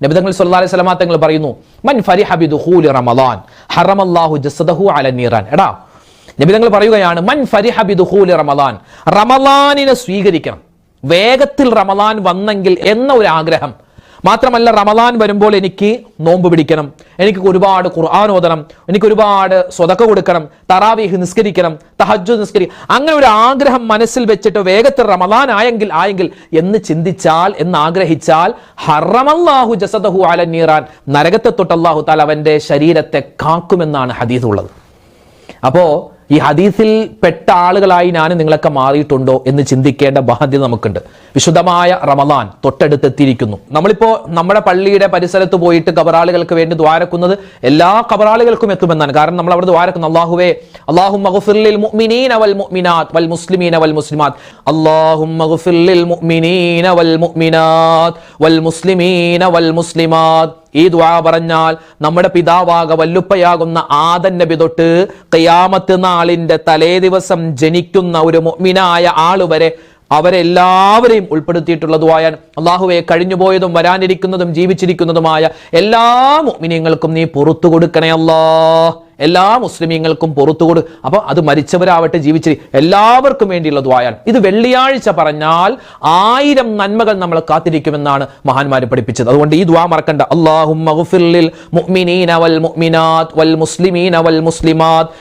നബി തങ്ങൾ സല്ലല്ലാഹു അലൈഹി വസല്ലം തങ്ങൾ പറയുന്നു, മൻ ഫരിഹ ബിദുഖൂലി റമളാൻ ഹറമല്ലാഹു ജസദഹു അല നീറാൻ. എടാ, നബി തങ്ങൾ പറയുകയാണ്, മൻ ഫരിഹ ബിദുഖൂലി റമളാൻ, റമളാനിനെ സ്വീകരിക്കണം, വേഗത്തിൽ റമളാൻ വന്നെങ്കിൽ എന്ന ഒരു ആഗ്രഹം. മാത്രമല്ല, റമളാൻ വരുമ്പോൾ എനിക്ക് നോമ്പ് പിടിക്കണം, എനിക്ക് ഒരുപാട് ഖുർആൻ ഓതണം, എനിക്ക് ഒരുപാട് സ്വതക്ക കൊടുക്കണം, തറാവീഹ് നിസ്കരിക്കണം, തഹജ്ജുദ് നിസ്കരിക്കണം, അങ്ങനെ ഒരു ആഗ്രഹം മനസ്സിൽ വെച്ചിട്ട് വേഗത്തിൽ റമളാൻ ആയെങ്കിൽ എന്ന് ചിന്തിച്ചാൽ, എന്ന് ആഗ്രഹിച്ചാൽ, ഹറമല്ലാഹു ജസദഹു അല നീറാൻ, നരകത്തെ തൊട്ട് അല്ലാഹു തആല അവന്റെ ശരീരത്തെ കാക്കുമെന്നാണ് ഹദീസ് ഉള്ളത്. അപ്പോ ഈ ഹദീസിൽ പെട്ട ആളുകളായി ഞാൻ നിങ്ങളൊക്കെ മാറിയിട്ടുണ്ടോ എന്ന് ചിന്തിക്കേണ്ട ബാധ്യത നമുക്കുണ്ട്. വിശുദ്ധമായ റമളാൻ തൊട്ടടുത്തെത്തിയിരിക്കുന്നു. നമ്മളിപ്പോ നമ്മുടെ പള്ളിയുടെ പരിസരത്ത് പോയിട്ട് ഖബറാളുകൾക്ക് വേണ്ടി ദ്വാരക്കുന്നത് എല്ലാ ഖബറാളുകൾക്കും എത്തുമെന്നാണ്. കാരണം നമ്മൾ അവിടെ ദ്വാരക്കുന്നു, അല്ലാഹുവേ അല്ലാഹുമ്മ ഗഫിർ ലിൽ മുഅ്മിനീന വൽ മുഅ്മിനാത്ത് വൽ മുസ്ലിമീന വൽ മുസ്ലിമാത്ത്, അല്ലാഹുമ്മ ഗഫിർ ലിൽ മുഅ്മിനീന വൽ മുഅ്മിനാത്ത് വൽ മുസ്ലിമീന വൽ മുസ്ലിമാത്ത്. ഈ ദുആ പറഞ്ഞാൽ നമ്മുടെ പിതാവാക വല്ലുപ്പയാകുന്ന ആദം നബി തൊട്ട് ഖിയാമത്ത് നാളിന്റെ തലേ ദിവസം ജനിക്കുന്ന ഒരു മുഅ്മിനായ ആള് വരെ അവരെല്ലാവരെയും ഉൾപ്പെടുത്തിയിട്ടുള്ള ദുആയാണ്. അല്ലാഹുവേ, കഴിഞ്ഞുപോയതും വരാനിരിക്കുന്നതും ജീവിച്ചിരിക്കുന്നതുമായ എല്ലാ മുഅ്മിനീങ്ങൾക്കും നീ പുറത്തു കൊടുക്കണേ അല്ലാഹ്, എല്ലാ മുസ്ലിമീങ്ങൾക്കും പുറത്തു കൊടു. അപ്പൊ അത് മരിച്ചവരാവട്ടെ ജീവിച്ചിരി എല്ലാവർക്കും വേണ്ടിയുള്ള ദുആയാണ്. ഇത് വെള്ളിയാഴ്ച പറഞ്ഞാൽ 1000 നന്മകൾ നമ്മൾ കാത്തിരിക്കുമെന്നാണ് മഹാന്മാർ പഠിപ്പിച്ചത്. അതുകൊണ്ട് ഈ ദുആ മറക്കണ്ട. അല്ലാഹുമ്മ ഗഫിർ ലിൽ മുഅ്മിനീന വൽ മുഅ്മിനാത്ത് വൽ മുസ്ലിമീന വൽ മുസ്ലിമാത്ത്